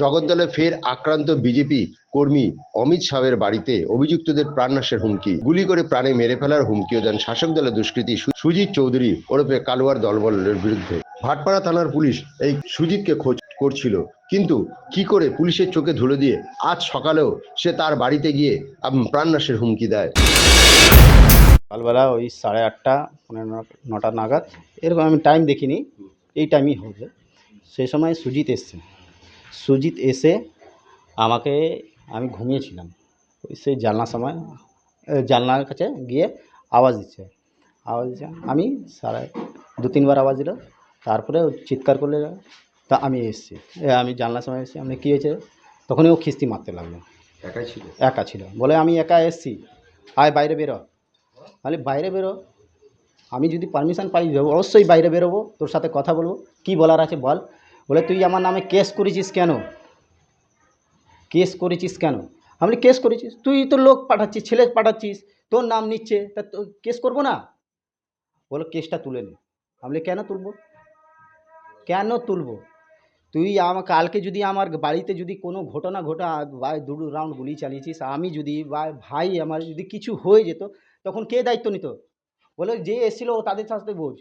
জগদ্দলে ফের আক্রান্ত বিজেপি কর্মী অমিত শাহের বাড়িতে অভিযুক্তদের প্রাণনাশের হুমকি, গুলি করে প্রাণে মেরে ফেলার হুমকিও দেন শাসক দলের দুষ্কৃতী সুজিত চৌধুরী ওরফে কালুয়ার দলবলের বিরুদ্ধে। ভাটপাড়া থানার পুলিশ এই সুজিতকে খোঁজ করছিল, কিন্তু কি করে পুলিশের চোখে ধুলো দিয়ে আজ সকালেও সে তার বাড়িতে গিয়ে প্রাণনাশের হুমকি দেয়। সকালবেলা ওই 8:30 পৌনে 9টা নাগাদ, এরকম আমি টাইম দেখিনি, এই টাইমই হবে। সেই সময় সুজিত এসে আমাকে, আমি ঘুমিয়েছিলাম, ওই সেই জানলার কাছে গিয়ে আওয়াজ দিচ্ছে। আমি 2-3 বার আওয়াজ দিল, তারপরে ও চিৎকার করলে, তা আমি এসেছি। আমি জানলার সময় এসেছি, আমি কী হয়েছে, তখনই ও খিস্তি মারতে লাগলো। একা ছিল বলে, আমি একা এসেছি, আয় বাইরে বেরো। তাহলে বাইরে বেরো, আমি যদি পারমিশন পাই অবশ্যই বাইরে বেরোবো, তোর সাথে কথা বলবো, কি বলার আছে বল। বলে, তুই আমার নামে কেস করেছিস কেন? আমি কেস করেছিস, তুই তো লোক পাঠাচ্ছিস, ছেলে পাঠাচ্ছিস, তোর নাম নিচ্ছে, তা তো কেস করবো না? বলো, কেসটা তুলে নে। আমি কেন তুলবো? তুই কালকে যদি আমার বাড়িতে যদি কোনো ঘটনা ঘটা, বা 2 রাউন্ড গুলি চালিয়েছিস, আমি যদি বা ভাই আমার যদি কিছু হয়ে যেত, তখন কে দায়িত্ব নিত? বলে, যে এসেছিল ও তাদের সাথে বোঝ,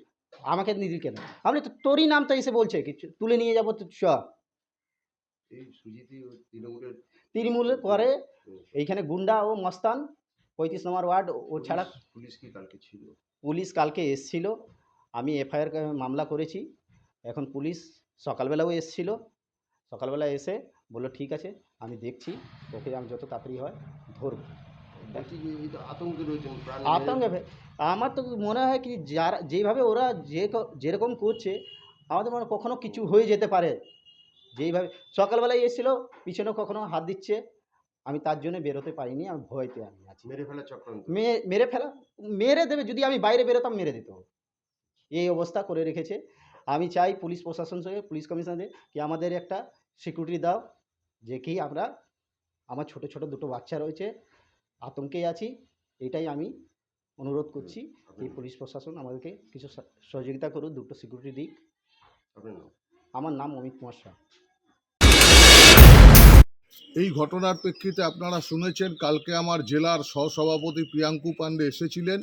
আমাকে নিদিল কেন? আমি তো তোরই নাম তো এসে বলছে কিছু তুলে নিয়ে যাবো, তো চ। তৃণমূল করে এইখানে গুন্ডা ও মস্তান, 35 নম্বর ওয়ার্ড। ও ছাড়া পুলিশ কালকে এসছিল, আমি এফআইআর মামলা করেছি। এখন পুলিশ সকালবেলাও এসছিল, সকালবেলা এসে বললো ঠিক আছে, আমি দেখছি, ওকে আমি যত তাড়াতাড়ি হয় ধরবো। আতঙ্কে আমার তো মনে হয় কি, যারা যেভাবে ওরা যেরকম করছে, আমাদের মনে কখনো কিছু হয়ে যেতে পারে। যেইভাবে সকালবেলায় এসেছিলো, পিছনে কখনো হাত দিচ্ছে, আমি তার জন্য বেরোতে পারিনি, আমি ভয়তে আমি আছি। মেরে দেবে, যদি আমি বাইরে বেরোতাম মেরে দিত। এই অবস্থা করে রেখেছে। আমি চাই পুলিশ প্রশাসন সঙ্গে, পুলিশ কমিশনারে, কি আমাদের একটা সিকিউরিটি দাও, যে কি আমার ছোট ছোট 2টো বাচ্চা রয়েছে, আতঙ্কে আছি। এটাই আমি অনুরোধ করছি, এই পুলিশ প্রশাসন আমাদেরকে কিছু সহযোগিতা করুক, 2টো সিকিউরিটি দিক। আমার নাম অমিত কুমার শাহ। এই ঘটনার প্রেক্ষিতে আপনারা শুনেছেন, কালকে আমার জেলার সহসভাপতি প্রিয়াঙ্কু পাণ্ডে এসেছিলেন।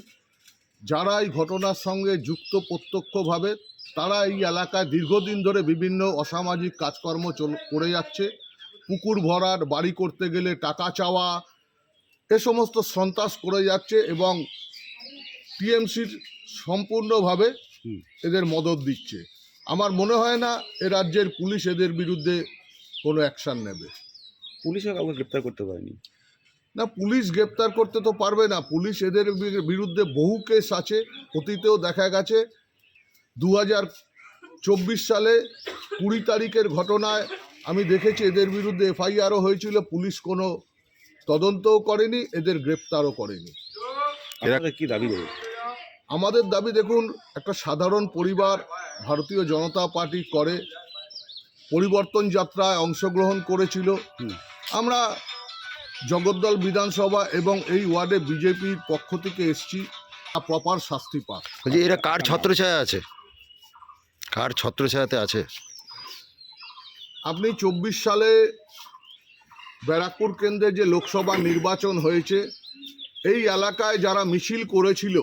যারা এই ঘটনার সঙ্গে যুক্ত প্রত্যক্ষভাবে, তারা এই এলাকায় দীর্ঘদিন ধরে বিভিন্ন অসামাজিক কাজকর্ম করে যাচ্ছে। পুকুর ভরাট, বাড়ি করতে গেলে টাকা চাওয়া, এ সমস্ত সন্ত্রাস করে যাচ্ছে, এবং টিএমসির সম্পূর্ণভাবে এদের মদত দিচ্ছে। আমার মনে হয় না এ রাজ্যের পুলিশ এদের বিরুদ্ধে কোনো অ্যাকশান নেবে। পুলিশও কাউকে গ্রেপ্তার করতে পারেনি। না, পুলিশ গ্রেপ্তার করতে তো পারবে না। পুলিশ এদের বিরুদ্ধে বহু কেস আছে, অতীতেও দেখা গেছে। 2024 সালে 20 তারিখের ঘটনায় আমি দেখেছি এদের বিরুদ্ধে এফআইআরও হয়েছিল, পুলিশ কোনো তদন্তও করেনি, এদের গ্রেপ্তারও করেনি। আপনারা কি দাবি দেবেন? আমাদের দাবি, দেখুন, একটা সাধারণ পরিবার ভারতীয় জনতা পার্টি করে, পরিবর্তন যাত্রায় অংশগ্রহণ করেছিল। আমরা জগদ্দল বিধানসভা এবং এই ওয়ার্ডে বিজেপির পক্ষ থেকে এসছি, প্রপার শাস্তি পাক। এরা কার ছত্রছায়া আছে, কার ছত্রছায়াতে আছে? আপনি 24 সালে ব্যারাকপুর কেন্দ্রে যে লোকসভা নির্বাচন হয়েছে, এই এলাকায় যারা মিছিল করেছিল,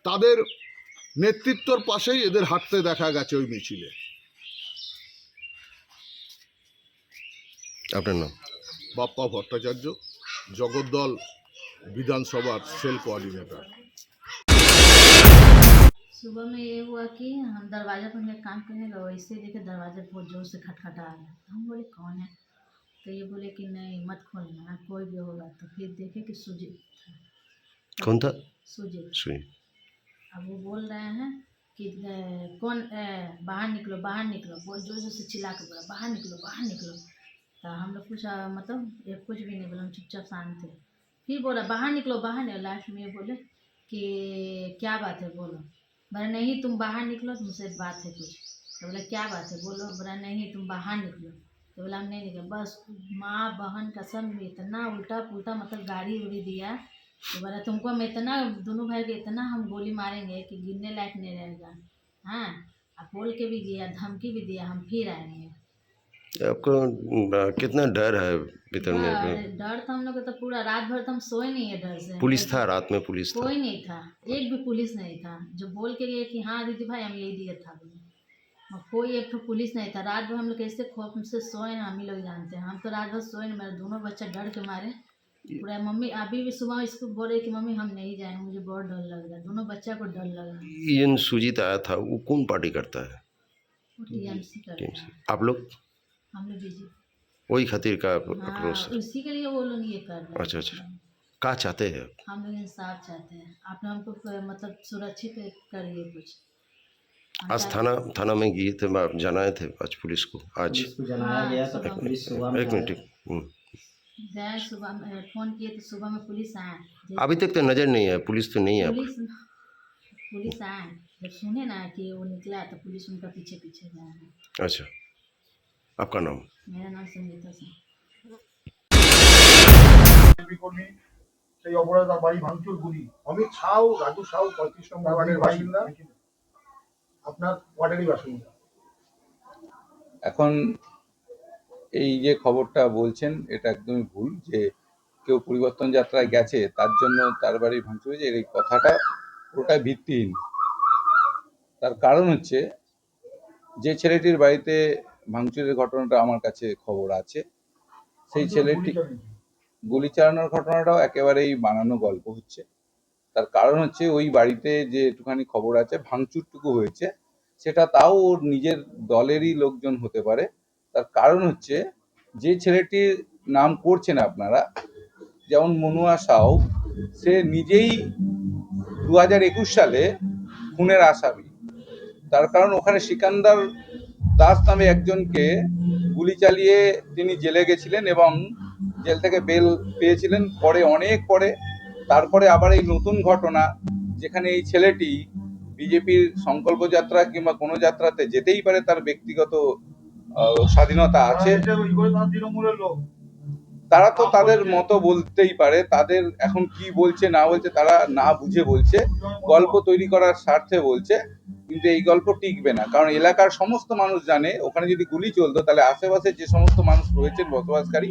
তাদের নেতৃত্বর পাশেই এদের হাঁটতে দেখা গেছে ওই মিছিলে। আপনার নাম? বাপ্পা भट्टाचार्य, जगद्दल विधानसभा सेल कोऑर्डिनेटर। सुबह में ये हुआ कि हम दरवाज़ा पर मैं काम करने लगा, वैसे देखे दरवाज़ा बहुत जोर से खटखटा आ गया। हम बोले कौन है, तो ये बोले कि नहीं मत खोलना, कोई भी होगा। तो फिर देखे कि सुजीत था। कौन था? सुजीत। अब वो बोल रहे हैं कि कौन, बाहर निकलो बाहर निकलो, बहुत जोर से चिल्ला के बोला बाहर निकलो बाहर निकलो। तो हम लोग कुछ मतलब कुछ भी नहीं बोला, हम चुपचाप शांत थे। फिर बोला बाहर निकलो बाहर निकलो। लास्ट में ये बोले कि क्या बात है बोलो। बोला नहीं तुम बाहर निकलो, तुमसे बात है कुछ। तो बोला क्या बात है बोलो। बोला नहीं तुम बाहर निकलो। तो बोला हम नहीं निकले। बस माँ बहन कसम में इतना उल्टा पुल्टा मतलब गाड़ी उड़ी दिया। तो बोला तुमको हम इतना, दोनों भाई को इतना हम गोली मारेंगे कि गिरने लायक नहीं रहेगा। हाँ, अब बोल के भी गया, धमकी भी दिया हम फिर आएंगे। आपको कितना डर है भीतर में? डर तो हम लोग को तो पूरा रात भर तो हम सोए नहीं है डर से। पुलिस था, रात में पुलिस था? कोई नहीं था, एक भी पुलिस नहीं था जो बोल के गए कि हाँ दीदी भाई हम यही दिया था बोले। और कोई एक तो पुलिस नहीं था। रात भर हम लोग कैसे खौफ से सोए ना, हम ही लोग जानते हैं। हम तो रात भर सोए नहीं, मेरे दोनों बच्चा डर के मारे पूरा। मम्मी अभी भी सुबह स्कूल बोल रही कि मम्मी हम नहीं जाएंगे, मुझे बहुत डर लग रहा है। दोनों बच्चा को डर लग रहा है। ये सुजीत आया था, वो कौन पार्टी करता है? वो टीएमसी करता टीम से है। आप लोग हम लोग बीजेपी। वही खातिर का हाँ आक्रोश है? उसी के लिए वो लोग ये कर रहे हैं। अच्छा अच्छा, क्या चाहते हैं? हम लोग इंसाफ चाहते हैं। आप लोग हमको मतलब सुरक्षित करिए कुछ। हम आज चाहते- थाना में गए थे, आप जनाए थे आज पुलिस को? आज पुलिस को जनाया हाँ, गया तो सुबह में। पुलिस सुबह में एक मिनट, गए सुबह में, फोन किए तो सुबह में पुलिस आए। अभी तक तो नजर नहीं है, पुलिस तो नहीं है आपका? पुलिस आए, जब सुने ना कि वो निकला तो पुलिस उनका पीछे पीछे गए हैं। अच्छा, आपका नाम? मेरा नाम संगीता सिंह। কর্মী সেই অপরাধ তার বাড়ি ভাঙচুর গুলি। অমিত সাউ, রাজু সাউ 35 নম্বর ওয়ার্ডের বাসিন্দা, আপনার ওয়ার্ডেরই বাসিন্দা। এখন এই যে খবরটা বলছেন এটা একদমই ভুল যে কেউ পরিবর্তন যাত্রায় গেছে তার জন্য তার বাড়ি ভাঙচুর হয়েছে, এই কথাটা পুরোটাই ভিত্তিহীন। তার কারণ হচ্ছে যে ছেলেটির বাড়িতে ভাঙচুরের ঘটনাটা আমার কাছে খবর আছে, সেই ছেলেটি গুলি চালানোর ঘটনাটাও একেবারেই বানানো গল্প হচ্ছে। তার কারণ হচ্ছে ওই বাড়িতে যে একটুখানি খবর আছে ভাঙচুরটুকু হয়েছে, সেটা তাও ওর নিজের দলেরই লোকজন হতে পারে। তার কারণ হচ্ছে যে ছেলেটির নাম করছেন আপনারা, যেমন মনুয়া সাউ, সে নিজেই 2021 সালে খুনের আসামি। তার কারণ ওখানে সিকান্দার দাস নামে একজনকে গুলি চালিয়ে তিনি জেলে গেছিলেন এবং জেল থেকে বেল পেয়েছিলেন পরে, অনেক পরে। তারপরে আবার এই নতুন ঘটনা, যেখানে এই ছেলেটি বিজেপির সংকল্প যাত্রা কিংবা কোনো যাত্রাতে যেতেই পারে, তার ব্যক্তিগত স্বাধীনতা আছে। তৃণমূলের লোক তারা তো তাদের মতো বলতেই পারে, তাদের এখন কি বলছে না বলছে তারা না বুঝে বলছে, গল্প তৈরি করার স্বার্থে বলছে। কিন্তু এই গল্প টিকবে না, কারণ এলাকার সমস্ত মানুষ জানে ওখানে যদি গুলি চলতো তাহলে আশেপাশে যে সমস্ত মানুষ রয়েছেন বসবাসকারী,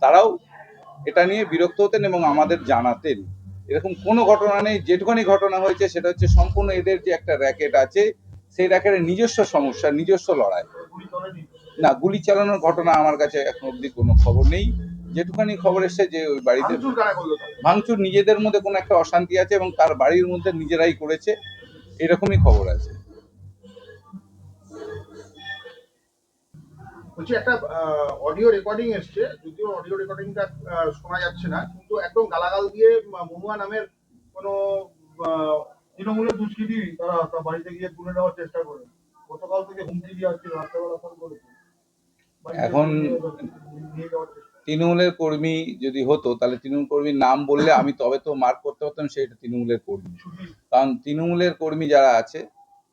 তারাও এটা নিয়ে বিরক্ত হতেন এবং আমাদের জানাতেন। এরকম কোনো ঘটনা নেই। যেটুখানি ঘটনা হয়েছে সেটা হচ্ছে সম্পূর্ণ এদের যে একটা র্যাকেট আছে, সেই র্যাকেটের নিজস্ব সমস্যা, নিজস্ব লড়াই। না, গুলি চালানোর ঘটনা আমার কাছে এখন অব্দি কোনো খবর নেই। যেটুখানি খবর এসছে যে ওই বাড়িতে ভাঙচুর নিজেদের মধ্যে কোনো একটা অশান্তি আছে এবং তার বাড়ির মধ্যে নিজেরাই করেছে, এরকমই খবর আছে। বলছি একটা অডিও রেকর্ডিং এসছে, যদিও অডিও রেকর্ডিংটা শোনা যাচ্ছে না, কিন্তু একদম গালাগাল দিয়ে মনুয়া নামের কোনো তৃণমূলের দুষ্কৃতী তারা তার বাড়িতে গিয়ে তুলে নেওয়ার চেষ্টা করে। গতকাল থেকে হুমকি দিয়ে আসছিল, রাত্রেবেলা ফোন করেছে। এখন তৃণমূলের কর্মী যদি হতো তাহলে তৃণমূল কর্মীর নাম বললে আমি তবে তো মার্ক করতে পারতাম সেটা তৃণমূলের কর্মী। কারণ তৃণমূলের কর্মী যারা আছে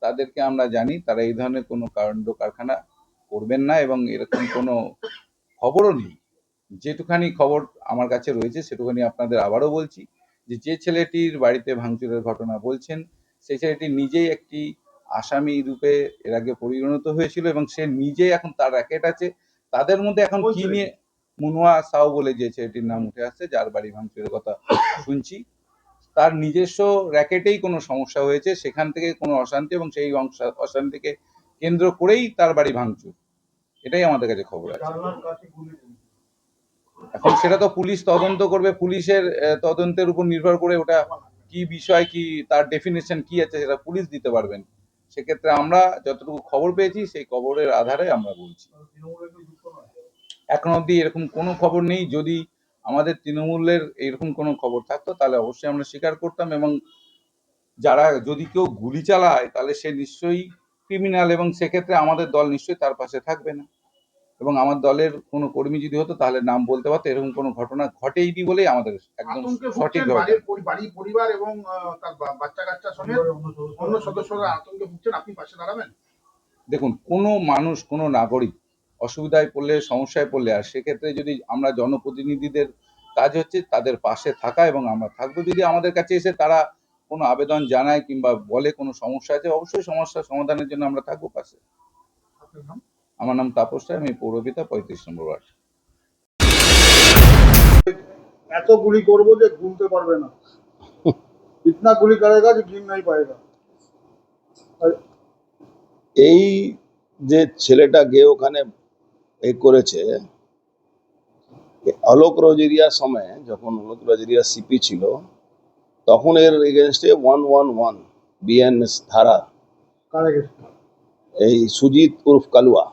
তাদেরকে আমরা জানি, তারা এই ধরনের কোনো কাণ্ড কারখানা করবেন না এবং এরকম কোনো খবরও নেই। যেটুখানি খবর আমার কাছে রয়েছে সেটুখানি আপনাদের আবারও বলছি, যে ছেলেটির বাড়িতে ভাঙচুরের ঘটনা বলছেন সেই ছেলেটি নিজেই একটি আসামি রূপে এর আগে পরিণত হয়েছিল এবং সে নিজে এখন তার র্যাকেট আছে। তাদের মধ্যে এখন কি নিয়ে, মুনুয়া সাউ বলে যে ছেলেটির নাম উঠে আসছে, যার বাড়ি ভাঙচুরের কথা শুনছি, তার নিজস্ব র্যাকেটেই কোনো সমস্যা হয়েছে, সেখান থেকে কোনো অশান্তি এবং সেই অশান্তিকে কেন্দ্র করেই তার বাড়ি ভাঙচুর, এটাই আমাদের কাছে খবর আছে। এখন সেটা তো পুলিশ তদন্ত করবে, পুলিশের তদন্তের উপর নির্ভর করে ওটা কি বিষয়, কি তার ডেফিনেশন কি আছে সেটা পুলিশ দিতে পারবেন। সেক্ষেত্রে আমরা যতটুকু খবর পেয়েছি সেই খবরের আধারে আমরা বলছি। এখন অবধি এরকম কোনো খবর নেই। যদি আমাদের তৃণমূলের এরকম কোনো খবর থাকতো তাহলে অবশ্যই আমরা স্বীকার করতাম, এবং যারা যদি কেউ গুলি চালায় তাহলে সে নিশ্চয়ই ক্রিমিনাল এবং সেক্ষেত্রে আমাদের দল নিশ্চয়ই তার পাশে থাকবে না। এবং আমার দলের কোনো কর্মী যদি হতো তাহলে নাম বলতে পারতো। এরকম কোনো ঘটনা ঘটেইনি বলেই আমাদের একদম সঠিক বাড়ির পরিবার এবং তার বাচ্চা কাচ্চা সমেত অন্য সদস্যরা আতঙ্কে ভুগছেন, আপনি পাশে দাঁড়াবেন? দেখুন, কোনো মানুষ, কোনো নাগরিক অসুবিধায় পড়লে, সমস্যায় পড়লে, আর সেক্ষেত্রে যদি আমরা জনপ্রতিনিধিদের কাজ হচ্ছে তাদের পাশে থাকা এবং আমরা থাকবো। যদি আমাদের কাছে এসে তারা কোনো আবেদন জানায় কিংবা বলে কোনো সমস্যা আছে, অবশ্যই সমস্যার সমাধানের জন্য আমরা থাকবো পাশে। আমার নাম তাপস রায়, আমি পৌরপিতা 35 নম্বর ওয়ার্ড। এত গুলি করবো যে গুনতে পারবে না, ইতনা গুলি করেগা যে গিন নাই পাएगा। এই যে ছেলেটা গিয়ে ওখানে করেছে, অলোক রোজেরিয়ার সময়, যখন অলোক রোজেরিয়া সিপি ছিল, তখন এর এগেনস্টে 111 বিএনএস ধারা, কারে গেছে? এই সুজিত উর্ফ কালুয়া,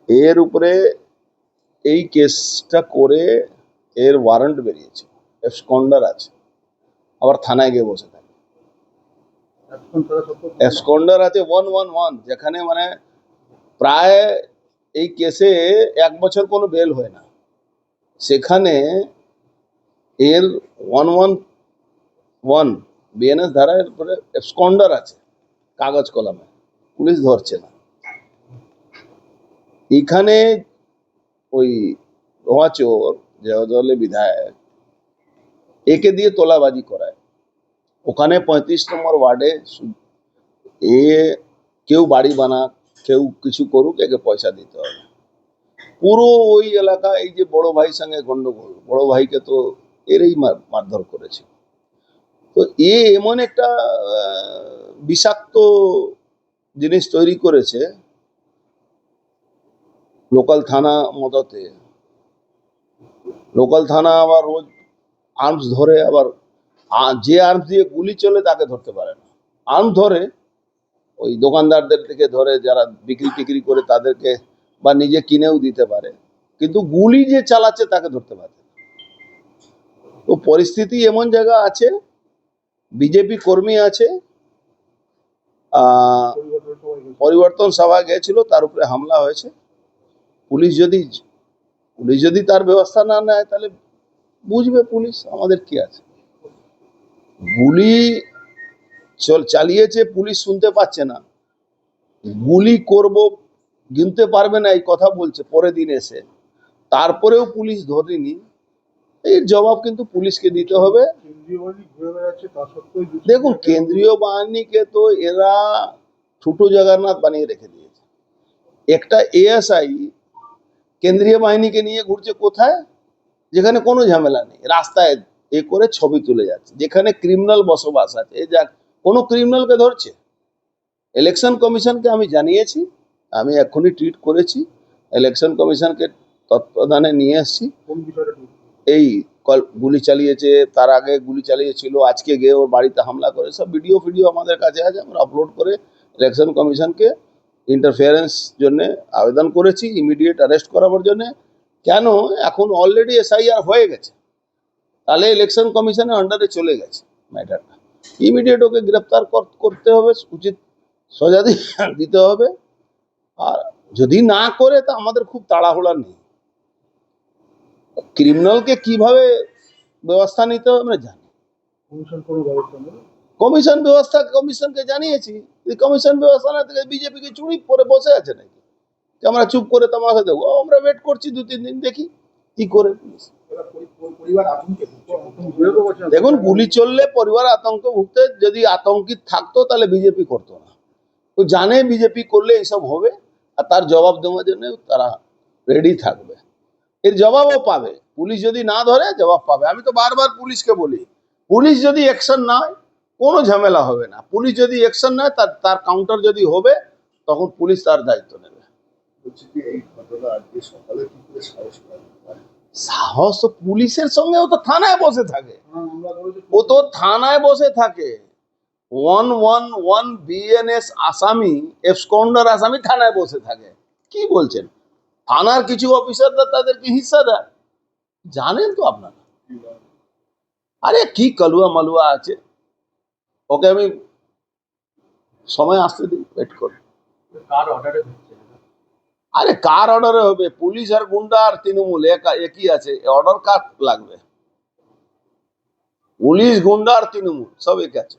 এর উপরে এই কেসটা করে এর ওয়ারেন্ট বেরিয়েছে, এফসকন্ডার আছে, আবার থানায় গিয়ে বসে থাকে। এখন তারা সত্য এফসকন্ডার আছে 111, যেখানে মানে প্রায় এই কেসে 1 বছর কোনো বেল হয় না, সেখানে এর 111 বিএনএস ধারার উপরে এফসকন্ডার আছে কাগজ কলমে, পুলিশ ধরছে না। এখানে ওই রোয়াচোর যে দলে বিধায়ক, একে দিয়ে তোলাবাজি করায়। ওখানে 35 নম্বর ওয়ার্ডে এ কেউ বাড়ি বানাক, কেউ কিছু করুক, একে পয়সা দিতে হবে। পুরো ওই এলাকা, এই যে বড় ভাইয়ের সঙ্গে গন্ডগোল, বড় ভাইকে তো এরই মারধর করেছে। তো এমন একটা বিষাক্ত জিনিস তৈরি করেছে লোকাল থানা মদতে। লোকাল থানা আবার রোজ আর্মস ধরে, আবার যে আর্মস দিয়ে গুলি চলে তাকে ধরতে পারে না। আর্মস ধরে ওই দোকানদারদের থেকে ধরে, যারা বিক্রি টিক্রি করে তাদেরকে, বা নিজে কিনেও দিতে পারে, কিন্তু গুলি যে চালাচ্ছে তাকে ধরতে পারে না। তো পরিস্থিতি এমন জায়গা আছে, বিজেপি কর্মী আছে, পরিবর্তন সভা গেছিল, তার উপরে হামলা হয়েছে। পুলিশ যদি তার ব্যবস্থা না নেয়, তাহলে বুঝবে পুলিশ আমাদের কি আছে। গুলি চালিয়েছে, পুলিশ শুনতে পাচ্ছে না, গুলি করব গিনতে পারবে না এই কথা বলছে পরের দিন এসে, তারপরেও পুলিশ ধরেনি। এর জবাব কিন্তু পুলিশকে দিতে হবে। কেন্দ্রীয় বাহিনী ঘুরে বেড়াচ্ছে, তা সত্ত্বেও দেখুন, কেন্দ্রীয় বাহিনীকে তো এরা ছোট জগন্নাথ বানিয়ে রেখে দিয়েছে। একটা এএসআই কেন্দ্রীয় বাহিনীকে নিয়ে ঘুরছে কোথায়? যেখানে কোনো ঝামেলা নেই, রাস্তায় করে ছবি তুলে যাচ্ছে, যেখানে ক্রিমিনাল বসবাস আছে। কোনো ক্রিমিনালকে ধরছে? ইলেকশন কমিশনকে আমি জানিয়েছি, আমি এখনই টুইট করেছি, ইলেকশন কমিশনকে তত্ত্বাবধানে নিয়ে এসেছি। কোন বিষয়টা ঠিক? এই গুলি চালিয়েছে, তার আগে গুলি চালিয়েছিল, আজকে গিয়ে ওর বাড়িতে হামলা করে, সব ভিডিও আমাদের কাছে আছে, আমরা আপলোড করে ইলেকশন কমিশনকে ইন্টারফিয়ারেন্স জন্য আবেদন করেছি, ইমিডিয়েট অ্যারেস্ট করাবার জন্য। কেন? এখন অলরেডি এসআইআর হয়ে গেছে, তাহলে ইলেকশন কমিশনের আন্ডারে চলে গেছে ম্যাটারটা। ইমিডিয়েট ওকে গ্রেপ্তার করতে হবে, উচিত সজা দিতে হবে। আর যদি না করে, তা আমাদের খুব তাড়াহুড়া নেই। ক্রিমিনালকে কিভাবে ব্যবস্থা নিতে হবে আমরা জানি। কমিশন কোনো ব্যবস্থা নেই। কমিশনকে জানিয়েছি। কমিশন ব্যবস্থা না থেকে বিজেপিকে চুরি করে বসে আছে নাকি? আমরা চুপ করে তামাশা দেবো? আমরা ওয়েট করছি 2-3 দিন, দেখি কি করে। পরিবার আতঙ্কে দেখুন, গুলি চললে পরিবার আতঙ্ক ভুগতে, যদি আতঙ্কিত থাকতো তাহলে বিজেপি করতো না। ও জানে বিজেপি করলে এইসব হবে, আর তার জবাব দেওয়ার জন্য তারা রেডি থাকবে। এর জবাবও পাবে, পুলিশ যদি না ধরে জবাব পাবে। আমি তো বারবার পুলিশকে বলি, পুলিশ যদি অ্যাকশন নেয় কোনো ঝামেলা হবে না। পুলিশ যদি অ্যাকশন নেয়, তার কাউন্টার যদি হবে, তখন পুলিশ তার দায়িত্ব নেবে। সাহস তো পুলিশের সঙ্গে, ও তো থানায় বসে থাকে, ও তো থানায় বসে থাকে। 111 বিএনএস আসামি, এফসকন্ডার আসামি থানায় বসে থাকে। কি বলছেন? থানার কিছু অফিসাররা তাদেরকে হিস্সা দেয়, জানেন তো আপনারা। আরে কি কালুয়া মালুয়া আছে, ওকে আমি সময় আসতে দিই, ওয়েট করি। আরে কার অর্ডারে হবে? পুলিশ আর গুন্ডা আর তৃণমূল একই আছে, অর্ডার কার লাগবে? পুলিশ, গুন্ডা আর তৃণমূল সব এক আছে।